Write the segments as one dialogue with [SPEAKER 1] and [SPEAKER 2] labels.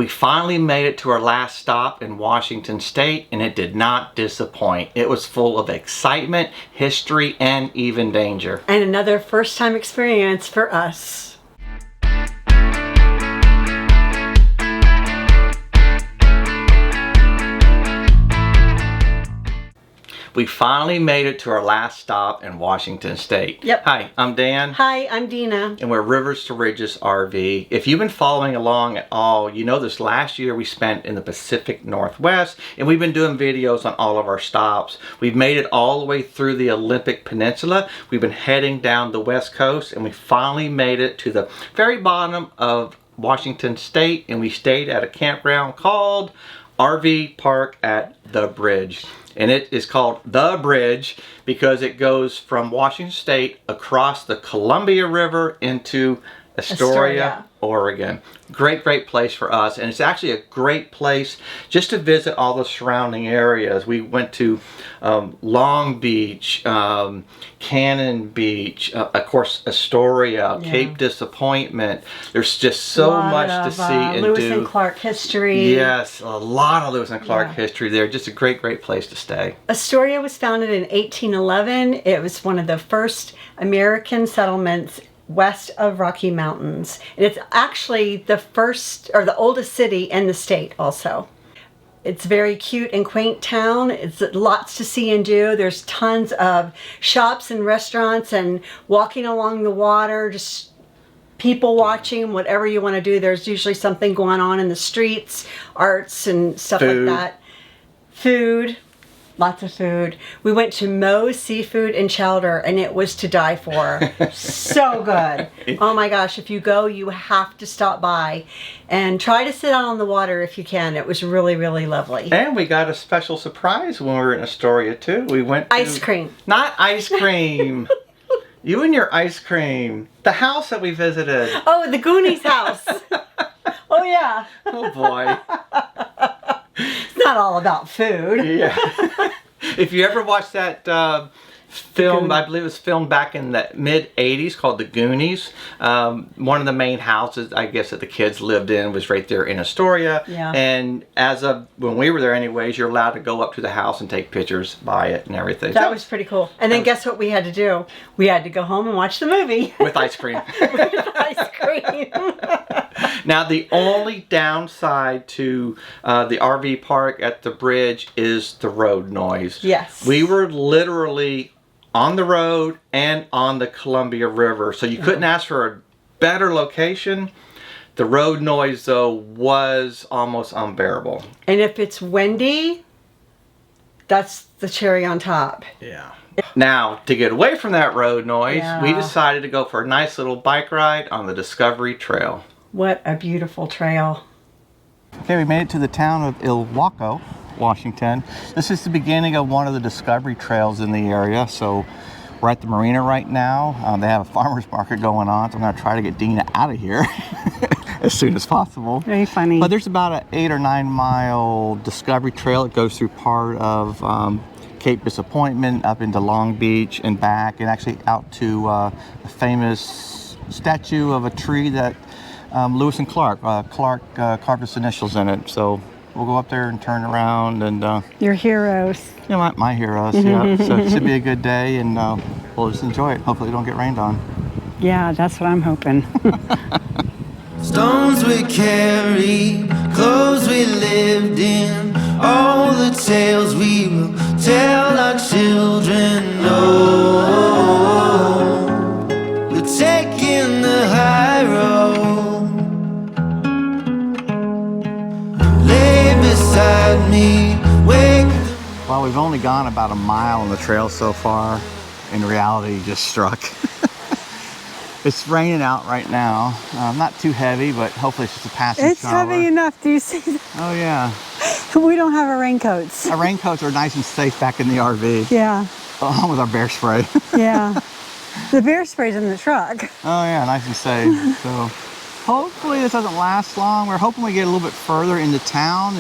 [SPEAKER 1] We finally made it to our last stop in Washington State, and it did not disappoint. It was full of excitement, history, and even danger.
[SPEAKER 2] And another first-time experience for us.
[SPEAKER 1] We finally made it to our last stop in Washington State.
[SPEAKER 2] Yep.
[SPEAKER 1] Hi, I'm Dan.
[SPEAKER 2] Hi, I'm Dina.
[SPEAKER 1] And we're Rivers to Ridges RV. If you've been following along at all, you know this last year we spent in the Pacific Northwest, and we've been doing videos on all of our stops. We've made it all the way through the Olympic Peninsula. We've been heading down the West Coast, and we finally made it to the very bottom of Washington State, and we stayed at a campground called RV Park at the Bridge. And it is called The Bridge because it goes from Washington State across the Columbia River into Astoria, Oregon. Great place for us, and it's actually a great place just to visit all the surrounding areas. We went to Long Beach, Cannon Beach, of course Astoria, Cape Disappointment. There's just so much to see and
[SPEAKER 2] Lewis
[SPEAKER 1] do.
[SPEAKER 2] and Clark history.
[SPEAKER 1] Yes, a lot of Lewis and Clark history there. Just a great place to stay.
[SPEAKER 2] Astoria was founded in 1811. It was one of the first American settlements west of Rocky Mountains. And it's actually the first, or the oldest city in the state also. It's a very cute and quaint town. It's lots to see and do. There's tons of shops and restaurants and walking along the water, just people watching, whatever you want to do. There's usually something going on in the streets, arts and stuff like that. Food. Lots of food. We went to Moe's Seafood and Chowder, and it was to die for. So good. Oh my gosh, if you go, you have to stop by and try to sit out on the water if you can. It was really lovely.
[SPEAKER 1] And we got a special surprise when we were in Astoria too. We went to...
[SPEAKER 2] Ice cream.
[SPEAKER 1] Not ice cream. You and your ice cream. The house that we visited.
[SPEAKER 2] Oh, the Goonies house. Oh yeah.
[SPEAKER 1] Oh boy.
[SPEAKER 2] It's not all about food.
[SPEAKER 1] Yeah. If you ever watched that film, I believe it was filmed back in the mid-80s called The Goonies. One of the main houses, I guess, that the kids lived in was right there in Astoria.
[SPEAKER 2] Yeah.
[SPEAKER 1] And as of when we were there anyways, you're allowed to go up to the house and take pictures by it and everything.
[SPEAKER 2] That was pretty cool. And then guess what we had to do? We had to go home and watch the movie.
[SPEAKER 1] With ice cream.
[SPEAKER 2] With ice cream.
[SPEAKER 1] Now, the only downside to the RV park at the Bridge is the road noise.
[SPEAKER 2] Yes.
[SPEAKER 1] We were literally on the road and on the Columbia River, so you couldn't ask for a better location. The road noise, though, was almost unbearable.
[SPEAKER 2] And if it's windy, that's the cherry on top.
[SPEAKER 1] Yeah. Now, to get away from that road noise, we decided to go for a nice little bike ride on the Discovery Trail.
[SPEAKER 2] What a beautiful trail.
[SPEAKER 1] Okay, we made it to the town of Ilwaco, Washington. This is the beginning of one of the Discovery Trails in the area. So we're at the marina right now. They have a farmer's market going on, so I'm going to try to get Dina out of here as soon as possible.
[SPEAKER 2] Very funny.
[SPEAKER 1] But there's about an 8 or 9 mile Discovery Trail. It goes through part of Cape Disappointment up into Long Beach and back, and actually out to the famous statue of a tree that Lewis and Clark carved his initials in it. So we'll go up there and turn around and...
[SPEAKER 2] Your heroes.
[SPEAKER 1] Yeah, my heroes, yeah. So it should be a good day, and we'll just enjoy it. Hopefully we don't get rained on.
[SPEAKER 2] Yeah, that's what I'm hoping.
[SPEAKER 3] Stones we carry, clothes we lived in, all the tales we will tell our children. Oh, we're taking the high road. Me,
[SPEAKER 1] well, we've only gone about a mile on the trail so far. In reality, just struck. It's raining out right now. Not too heavy, but hopefully it's just a passing shower.
[SPEAKER 2] It's heavy enough. Do you see that?
[SPEAKER 1] Oh, yeah.
[SPEAKER 2] We don't have our raincoats.
[SPEAKER 1] Our raincoats are nice and safe back in the RV.
[SPEAKER 2] Yeah.
[SPEAKER 1] Along with our bear spray.
[SPEAKER 2] Yeah. The bear spray's in the truck.
[SPEAKER 1] Oh, yeah, nice and safe. So hopefully this doesn't last long. We're hoping we get a little bit further into town.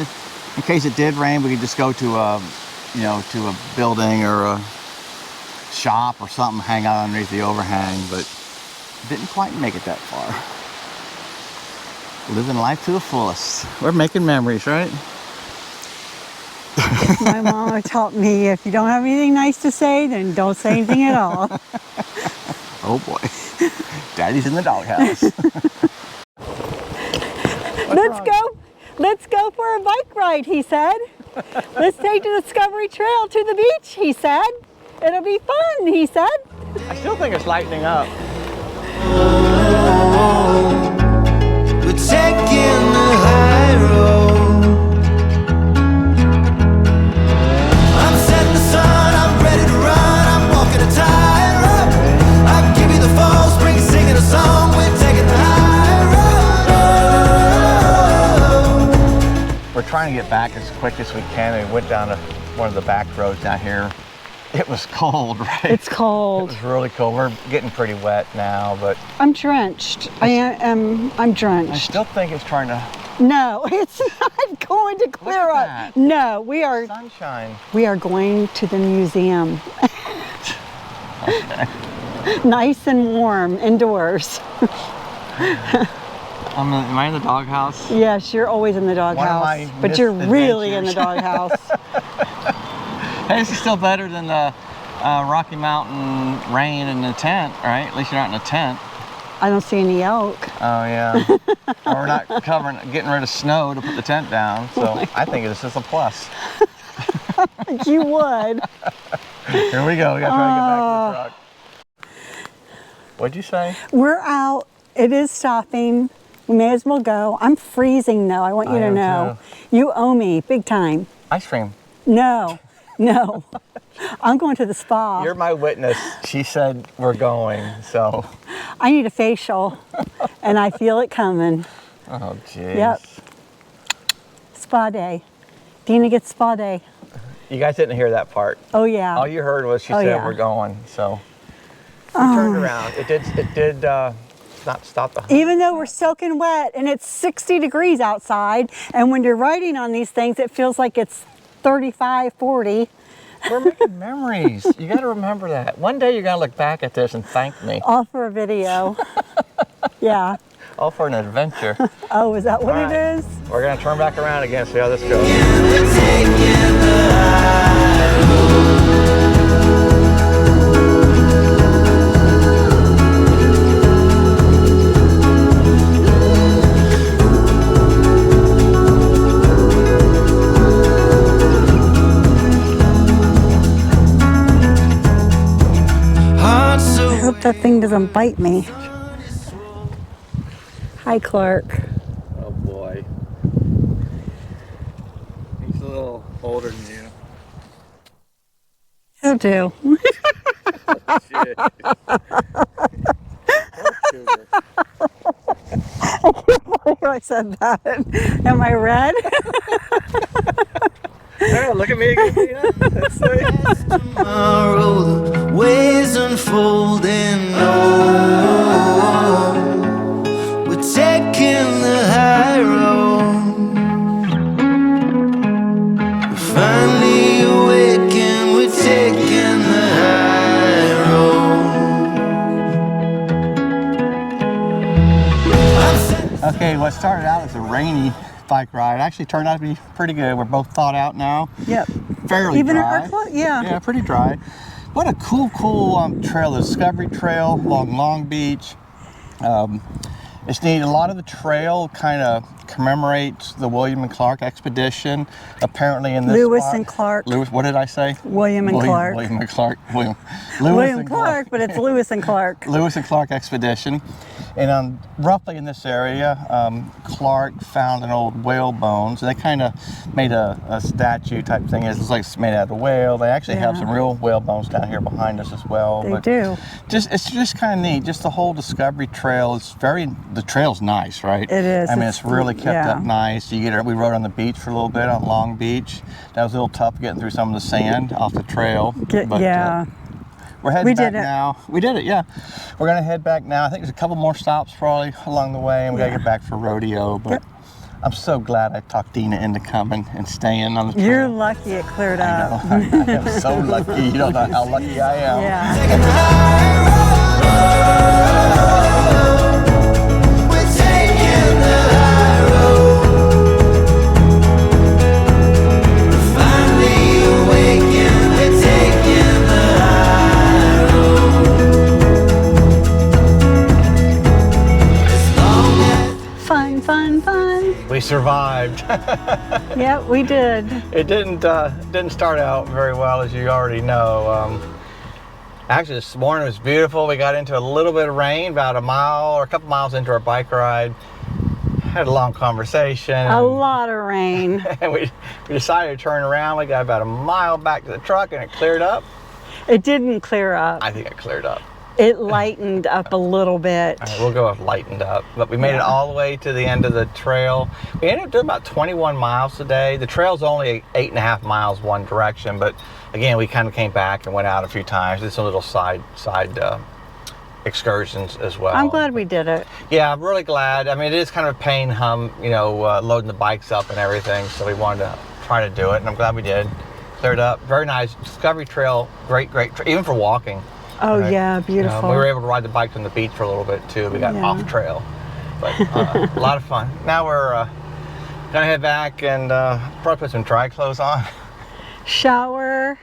[SPEAKER 1] In case it did rain, we could just go to a, to a building or a shop or something, hang out underneath the overhang, but didn't quite make it that far. Living life to the fullest. We're making memories, right?
[SPEAKER 2] My mama taught me if you don't have anything nice to say, then don't say anything at all.
[SPEAKER 1] Oh boy. Daddy's in the doghouse.
[SPEAKER 2] Let's go for a bike ride, he said. Let's take the Discovery Trail to the beach, he said. It'll be fun, he said.
[SPEAKER 1] I still think it's lightening up.
[SPEAKER 3] We're taking the high road. I'm setting the sun, I'm ready to run, I'm walking a tightrope. I give you the fall, spring, singing a song, we're taking the high road.
[SPEAKER 1] We're trying to get back as quick as we can. We went down to one of the back roads down here. It was cold, right?
[SPEAKER 2] It's cold.
[SPEAKER 1] It was really cold. We're getting pretty wet now, but
[SPEAKER 2] I'm drenched. I'm drenched.
[SPEAKER 1] I still think it's trying to...
[SPEAKER 2] No, it's not going to clear
[SPEAKER 1] Look
[SPEAKER 2] up.
[SPEAKER 1] at that.
[SPEAKER 2] No, we are
[SPEAKER 1] Sunshine.
[SPEAKER 2] going to the museum.
[SPEAKER 1] Okay.
[SPEAKER 2] Nice and warm indoors.
[SPEAKER 1] Am I in the doghouse?
[SPEAKER 2] Yes, you're always in the doghouse, but you're really in the doghouse.
[SPEAKER 1] Hey, this is still better than the Rocky Mountain rain in the tent, right? At least you're not in a tent.
[SPEAKER 2] I don't see any elk.
[SPEAKER 1] Oh yeah. Or we're not getting rid of snow to put the tent down. So I think this is a plus.
[SPEAKER 2] You would.
[SPEAKER 1] Here we go. We gotta try to get back to the truck. What'd you say?
[SPEAKER 2] We're out. It is stopping. We may as well go. I'm freezing though. I want you to know. You owe me big time.
[SPEAKER 1] Ice cream.
[SPEAKER 2] No. No. I'm going to the spa.
[SPEAKER 1] You're my witness. She said we're going, so.
[SPEAKER 2] I need a facial, and I feel it coming.
[SPEAKER 1] Oh, jeez.
[SPEAKER 2] Yep. Spa day. Dina gets spa day.
[SPEAKER 1] You guys didn't hear that part.
[SPEAKER 2] Oh, yeah.
[SPEAKER 1] All you heard was she said we're going, so. We turned around. It did not stop the hunt.
[SPEAKER 2] Even though we're soaking wet, and it's 60 degrees outside, and when you're riding on these things, it feels like it's 35, 40.
[SPEAKER 1] We're making memories. You got to remember that. One day you're going to look back at this and thank me.
[SPEAKER 2] All for a video. Yeah.
[SPEAKER 1] All for an adventure.
[SPEAKER 2] Oh, is that what it is?
[SPEAKER 1] We're going to turn back around again, see how this goes.
[SPEAKER 3] We're taking the high road.
[SPEAKER 2] I hope that thing doesn't bite me. Hi, Clark.
[SPEAKER 1] Oh boy. He's a little older than you.
[SPEAKER 2] He'll do.
[SPEAKER 1] Shit.
[SPEAKER 2] I can't believe I said that. Am I red?
[SPEAKER 1] Hey, look at me again, Dina. That's sweet.
[SPEAKER 3] Tomorrow the ways unfolding. Oh, we're taking the high road. We're finally awakened. We're taking the high road.
[SPEAKER 1] Okay, what started out as a rainy bike ride actually turned out to be pretty good. We're both thawed out now.
[SPEAKER 2] Yep.
[SPEAKER 1] Fairly
[SPEAKER 2] Even
[SPEAKER 1] dry.
[SPEAKER 2] our clothes? Yeah.
[SPEAKER 1] Yeah, pretty dry. What a cool trail, the Discovery Trail along Long Beach. It's neat. A lot of the trail kind of commemorates the William and Clark expedition. Apparently in this
[SPEAKER 2] Lewis
[SPEAKER 1] spot,
[SPEAKER 2] and Clark.
[SPEAKER 1] Lewis, what did I say?
[SPEAKER 2] William and Clark.
[SPEAKER 1] William and Clark. Lewis
[SPEAKER 2] William
[SPEAKER 1] and
[SPEAKER 2] Clark, but it's Lewis and Clark.
[SPEAKER 1] Lewis and Clark expedition. And roughly in this area, Clark found an old whale bones. They kind of made a statue type thing. It looks like it's made out of a whale. They actually have some real whale bones down here behind us as well.
[SPEAKER 2] They do.
[SPEAKER 1] It's just kind of neat. Just the whole Discovery Trail is the trail's nice, right?
[SPEAKER 2] It is.
[SPEAKER 1] I mean, it's really kept up nice. We rode on the beach for a little bit on Long Beach. That was a little tough getting through some of the sand off the trail. We're heading back now. We did it, yeah. We're gonna head back now. I think there's a couple more stops probably along the way, and we gotta get back for rodeo. But I'm so glad I talked Dina into coming and staying on the trail.
[SPEAKER 2] You're lucky it cleared up.
[SPEAKER 1] I am so lucky. You don't know how lucky I am.
[SPEAKER 3] We're taking the high
[SPEAKER 1] We survived.
[SPEAKER 2] Yeah, we did.
[SPEAKER 1] It didn't start out very well, as you already know. Actually, this morning was beautiful. We got into a little bit of rain, about a mile or a couple miles into our bike ride. Had a long conversation.
[SPEAKER 2] A lot of rain.
[SPEAKER 1] And we decided to turn around. We got about a mile back to the truck, and it cleared up.
[SPEAKER 2] It didn't clear up.
[SPEAKER 1] I think it cleared up.
[SPEAKER 2] It lightened up a little bit.
[SPEAKER 1] All right, we'll go with lightened up. But we made it all the way to the end of the trail. We ended up doing about 21 miles today. The trail's only 8.5 miles one direction, but again, we kind of came back and went out a few times. Did some little side excursions as well.
[SPEAKER 2] I'm glad we did it.
[SPEAKER 1] Yeah, I'm really glad. I mean, it is kind of a pain, loading the bikes up and everything. So we wanted to try to do it, and I'm glad we did. Cleared up. Very nice. Discovery Trail, great, even for walking.
[SPEAKER 2] Oh,
[SPEAKER 1] right?
[SPEAKER 2] yeah, beautiful.
[SPEAKER 1] We were able to ride the bikes on the beach for a little bit too. We got off trail, but a lot of fun. Now we're gonna head back and probably put some dry clothes on.
[SPEAKER 2] Shower,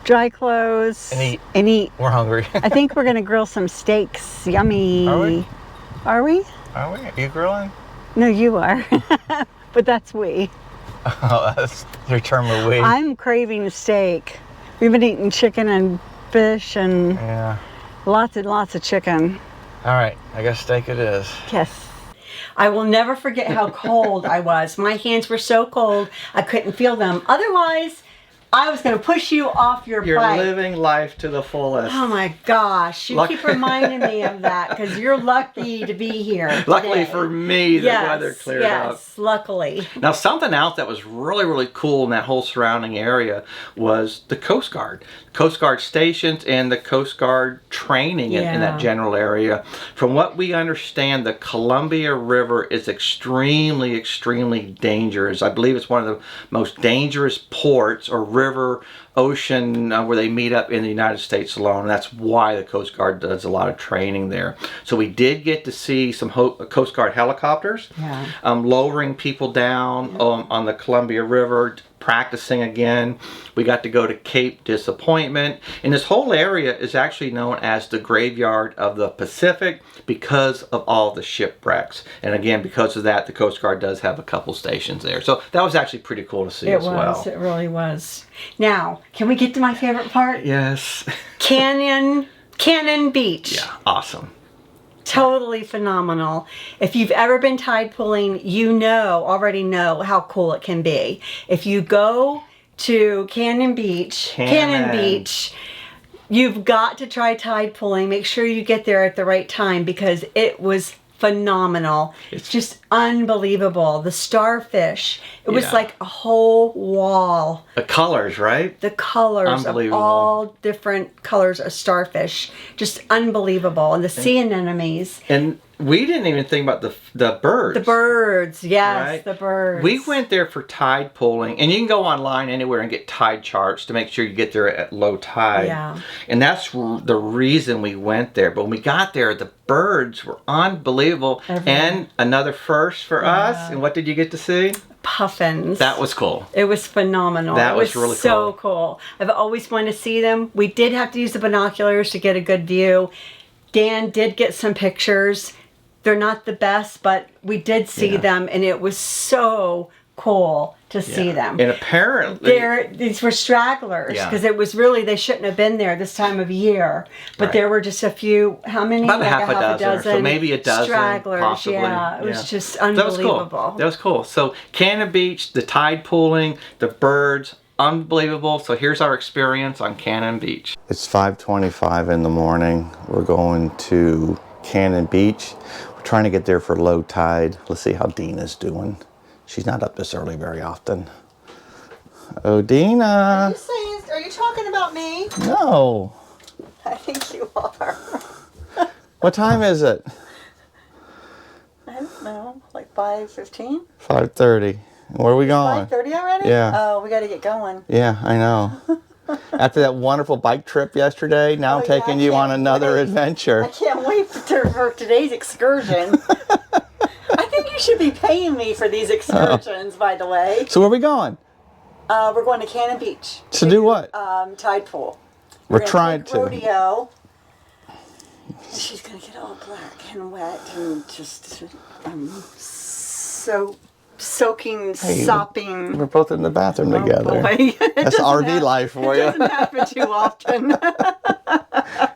[SPEAKER 2] dry clothes,
[SPEAKER 1] And
[SPEAKER 2] eat.
[SPEAKER 1] We're hungry.
[SPEAKER 2] I think we're gonna grill some steaks. Yummy.
[SPEAKER 1] Are we?
[SPEAKER 2] Are we?
[SPEAKER 1] Are we? Are you grilling?
[SPEAKER 2] No, you are. But that's we.
[SPEAKER 1] Oh, that's your term of we.
[SPEAKER 2] I'm craving a steak. We've been eating chicken and fish and lots and lots of chicken.
[SPEAKER 1] All right, I guess steak it is.
[SPEAKER 2] Yes. I will never forget how cold I was. My hands were so cold, I couldn't feel them. Otherwise, I was going to push you off your
[SPEAKER 1] You're
[SPEAKER 2] bike.
[SPEAKER 1] living life to the fullest.
[SPEAKER 2] Oh my gosh. You keep reminding me of that because you're lucky to be here.
[SPEAKER 1] Luckily
[SPEAKER 2] today.
[SPEAKER 1] for me, the weather cleared up.
[SPEAKER 2] Yes, luckily.
[SPEAKER 1] Now, something else that was really, really cool in that whole surrounding area was the Coast Guard. Coast Guard stations and the Coast Guard training in that general area. From what we understand, the Columbia River is extremely, extremely dangerous. I believe it's one of the most dangerous ports or river, ocean, where they meet up in the United States alone. And that's why the Coast Guard does a lot of training there. So we did get to see some Coast Guard helicopters lowering people down on the Columbia River, practicing again. We got to go to Cape Disappointment, and this whole area is actually known as the graveyard of the Pacific because of all the shipwrecks. And again, because of that, the Coast Guard does have a couple stations there. So that was actually pretty cool to see as well.
[SPEAKER 2] It really was. Now, can we get to my favorite part?
[SPEAKER 1] Yes.
[SPEAKER 2] Cannon Beach.
[SPEAKER 1] Yeah, awesome.
[SPEAKER 2] Totally phenomenal. If you've ever been tide pooling, already know how cool it can be. If you go to Cannon Beach, you've got to try tide pooling. Make sure you get there at the right time because it was phenomenal. It's just unbelievable. The starfish, it was like a whole wall.
[SPEAKER 1] The colors, right?
[SPEAKER 2] The colors of all different colors of starfish. Just unbelievable. And the sea anemones.
[SPEAKER 1] And we didn't even think about the birds.
[SPEAKER 2] The birds, yes,
[SPEAKER 1] right?
[SPEAKER 2] The birds.
[SPEAKER 1] We went there for tide pooling, and you can go online anywhere and get tide charts to make sure you get there at low tide.
[SPEAKER 2] Yeah.
[SPEAKER 1] And that's the reason we went there. But when we got there, the birds were unbelievable. And another first for us. And what did you get to see?
[SPEAKER 2] Puffins.
[SPEAKER 1] That was cool.
[SPEAKER 2] It was phenomenal.
[SPEAKER 1] That was really
[SPEAKER 2] so cool. I've always wanted to see them. We did have to use the binoculars to get a good view. Dan did get some pictures. They're not the best, but we did see them, and it was so cool to see them.
[SPEAKER 1] And apparently
[SPEAKER 2] these were stragglers because it was really, they shouldn't have been there this time of year. But there were just a few, how many?
[SPEAKER 1] About half a dozen. So maybe a dozen,
[SPEAKER 2] stragglers.
[SPEAKER 1] possibly.
[SPEAKER 2] Yeah, it was just unbelievable.
[SPEAKER 1] That was cool. So Cannon Beach, the tide pooling, the birds, unbelievable. So here's our experience on Cannon Beach. It's 5:25 in the morning. We're going to Cannon Beach. We're trying to get there for low tide. Let's see how Dina's doing. She's not up this early very often. Oh, Dina.
[SPEAKER 2] Are you talking about me?
[SPEAKER 1] No.
[SPEAKER 2] I think you are.
[SPEAKER 1] What time is it?
[SPEAKER 2] I don't know, like 5:15?
[SPEAKER 1] 5:30. Where are we going?
[SPEAKER 2] 5:30 already?
[SPEAKER 1] Yeah.
[SPEAKER 2] Oh, we got to get going.
[SPEAKER 1] Yeah, I know. After that wonderful bike trip yesterday, now I'm taking you on another adventure.
[SPEAKER 2] I can't wait for today's excursion. I think you should be paying me for these excursions, by the way.
[SPEAKER 1] So where are we going?
[SPEAKER 2] We're going to Cannon Beach.
[SPEAKER 1] To do what?
[SPEAKER 2] Tide pool.
[SPEAKER 1] We're trying to.
[SPEAKER 2] Rodeo. She's going to get all black and wet and just so soaking, sopping.
[SPEAKER 1] We're both in the bathroom together.
[SPEAKER 2] Boy.
[SPEAKER 1] That's RV life for you.
[SPEAKER 2] It doesn't happen too often.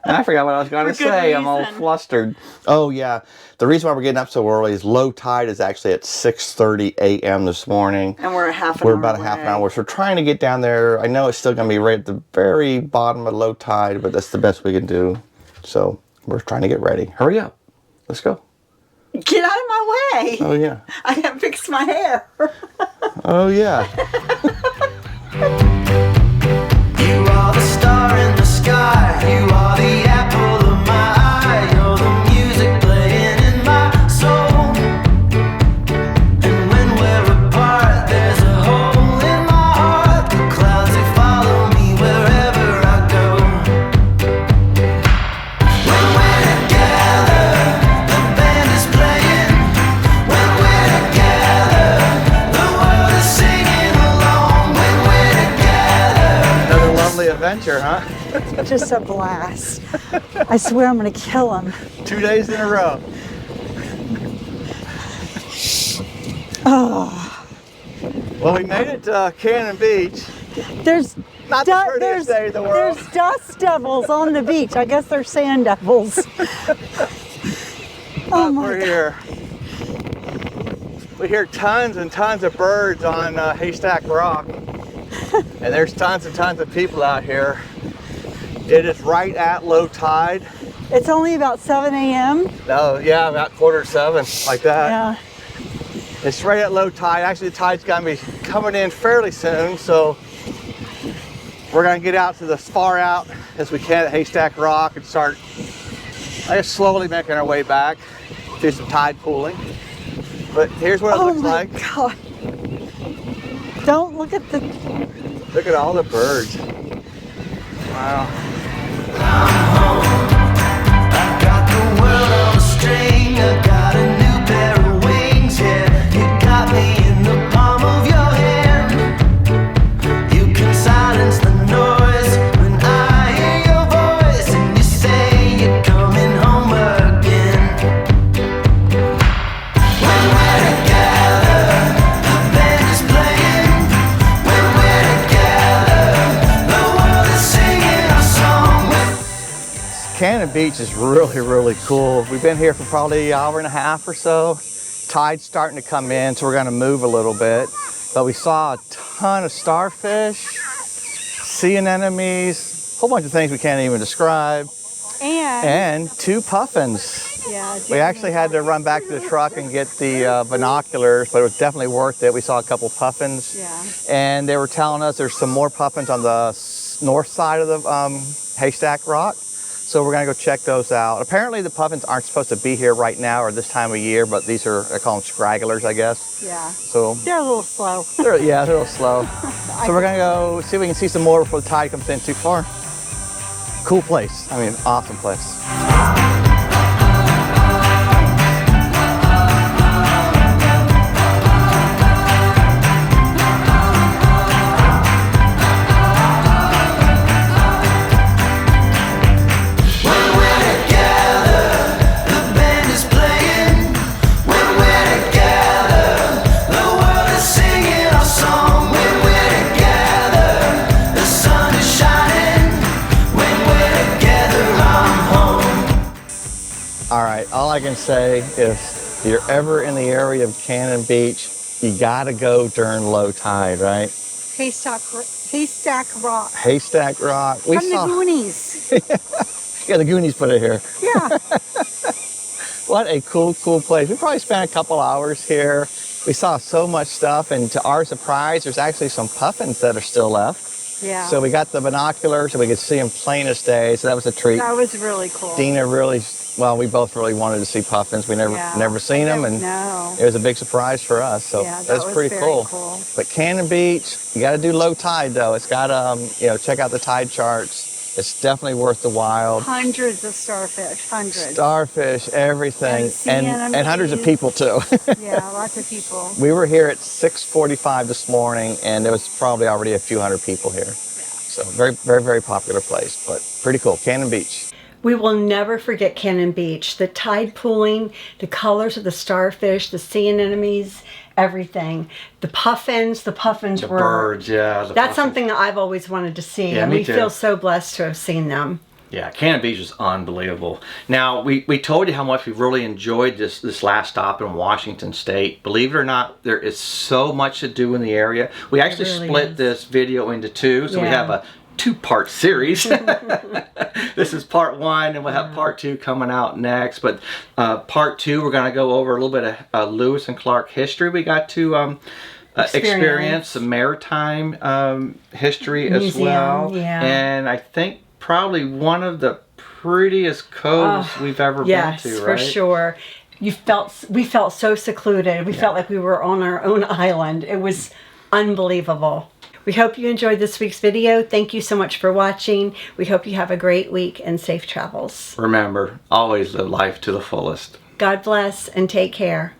[SPEAKER 1] I forgot what I was going to say. I'm all flustered. Oh, yeah. The reason why we're getting up so early is low tide is actually at 6:30 a.m. this morning.
[SPEAKER 2] And we're about
[SPEAKER 1] a half an hour. So we're trying to get down there. I know it's still going to be right at the very bottom of low tide, but that's the best we can do. So we're trying to get ready. Hurry up. Let's go.
[SPEAKER 2] Get out of my way.
[SPEAKER 1] Oh, yeah.
[SPEAKER 2] I haven't fixed my hair.
[SPEAKER 1] Oh, yeah.
[SPEAKER 3] You are the star in the sky. You are the apple of my eye. You're the music playing in my soul. And when we're apart, there's a hole in my heart. The clouds, they follow me wherever I go. When we're together, the band is playing. When we're together, the world is singing along. When we're together.
[SPEAKER 1] Another lovely adventure, huh?
[SPEAKER 4] Just a blast. I swear I'm going to kill him.
[SPEAKER 1] 2 days in a row.
[SPEAKER 4] Oh,
[SPEAKER 1] Well, we made it to Cannon Beach.
[SPEAKER 4] there's
[SPEAKER 1] Not the prettiest day in the world.
[SPEAKER 4] There's dust devils on the beach. I guess they're sand devils. Oh my
[SPEAKER 1] We're
[SPEAKER 4] God.
[SPEAKER 1] here. We hear tons and tons of birds on Haystack Rock. And there's tons and tons of people out here. It is right at low tide.
[SPEAKER 4] It's only about 7 a.m.
[SPEAKER 1] No, yeah, about 6:45, like that.
[SPEAKER 4] Yeah.
[SPEAKER 1] It's right at low tide. Actually, the tide's gonna be coming in fairly soon, so we're gonna get out to as far out as we can at Haystack Rock and start, I guess, slowly making our way back through some tide pooling. But here's what it looks like.
[SPEAKER 4] Oh my God. Don't look at the...
[SPEAKER 1] Look at all the birds. Wow.
[SPEAKER 3] I got the world on a string. I got a new pair of wings. Yeah, you got me in the palm of your hand. You can silence the noise when I hear your voice, and you say you're coming home again. When we're together, the band is playing. When we're together, the world is singing our song.
[SPEAKER 1] Cannon Beach is really, really cool. We've been here for probably an hour and a half or so. Tide's starting to come in, so we're gonna move a little bit. But we saw a ton of starfish, sea anemones, a whole bunch of things we can't even describe, and 2 puffins.
[SPEAKER 4] Yeah,
[SPEAKER 1] We actually had to run back to the truck and get the binoculars, but it was definitely worth it. We saw a couple puffins.
[SPEAKER 4] Yeah.
[SPEAKER 1] And they were telling us there's some more puffins on the north side of the Haystack Rock. So we're gonna go check those out. Apparently the puffins aren't supposed to be here right now or this time of year, but these are, I call them scragglers, I guess.
[SPEAKER 4] Yeah.
[SPEAKER 1] So
[SPEAKER 4] They're a little slow.
[SPEAKER 1] they're a little slow. So we're gonna go see if we can see some more before the tide comes in too far. Cool place. I mean, awesome place.
[SPEAKER 3] When we're together, the band is playing. When we're together, the world is singing our song. When we're together, the sun is shining. When we're together, I'm home.
[SPEAKER 1] All right, all I can say is if you're ever in the area of Cannon Beach, you gotta go during low tide, right?
[SPEAKER 4] Haystack Rock.
[SPEAKER 1] Haystack Rock. We
[SPEAKER 4] From the Goonies.
[SPEAKER 1] Yeah, the Goonies put it here.
[SPEAKER 4] Yeah.
[SPEAKER 1] What a cool, cool place. We probably spent a couple hours here. We saw so much stuff, and to our surprise, there's actually some puffins that are still left.
[SPEAKER 4] Yeah.
[SPEAKER 1] So we got the binoculars so we could see them plain as day, so that was a treat.
[SPEAKER 4] That was really cool.
[SPEAKER 1] Dina really, well, we both really wanted to see puffins. We never seen them, and
[SPEAKER 4] No.
[SPEAKER 1] it was a big surprise for us, so
[SPEAKER 4] Yeah, that
[SPEAKER 1] that's
[SPEAKER 4] was
[SPEAKER 1] pretty
[SPEAKER 4] very
[SPEAKER 1] cool.
[SPEAKER 4] cool.
[SPEAKER 1] But Cannon Beach, you got to do low tide though. It's got to, check out the tide charts. It's definitely worth the while.
[SPEAKER 4] Hundreds of starfish. Hundreds.
[SPEAKER 1] Starfish, everything,
[SPEAKER 4] And sea
[SPEAKER 1] and hundreds of
[SPEAKER 4] anemones.
[SPEAKER 1] people too.
[SPEAKER 4] Yeah, lots of people.
[SPEAKER 1] We were here at 6:45 this morning, and there was probably already a few hundred people here. So very, very, very popular place, but pretty cool. Cannon Beach.
[SPEAKER 2] We will never forget Cannon Beach. The tide pooling, the colors of the starfish, the sea anemones, everything. The puffins
[SPEAKER 1] The
[SPEAKER 2] were
[SPEAKER 1] birds, yeah.
[SPEAKER 2] that's
[SPEAKER 1] puffins.
[SPEAKER 2] something that I've always wanted to see,
[SPEAKER 1] Yeah,
[SPEAKER 2] and
[SPEAKER 1] me
[SPEAKER 2] we
[SPEAKER 1] too.
[SPEAKER 2] feel so blessed to have seen them.
[SPEAKER 1] Yeah, Cannon Beach is unbelievable. Now, we told you how much we really enjoyed this last stop in Washington State. Believe it or not, there is so much to do in the area. We actually
[SPEAKER 2] really
[SPEAKER 1] split
[SPEAKER 2] is.
[SPEAKER 1] this video into two, so we
[SPEAKER 2] Yeah.
[SPEAKER 1] have a two-part series. This is part one, and we'll have part two coming out next. But part two, we're going to go over a little bit of Lewis and Clark history. We got to experience some maritime history as
[SPEAKER 2] Museum,
[SPEAKER 1] well.
[SPEAKER 2] yeah.
[SPEAKER 1] And I think probably one of the prettiest coves we've ever
[SPEAKER 2] Yes,
[SPEAKER 1] been to,
[SPEAKER 2] for
[SPEAKER 1] right?
[SPEAKER 2] sure. We felt so secluded. We felt like we were on our own island. It was unbelievable. We hope you enjoyed this week's video. Thank you so much for watching. We hope you have a great week and safe travels.
[SPEAKER 1] Remember, always live life to the fullest.
[SPEAKER 2] God bless and take care.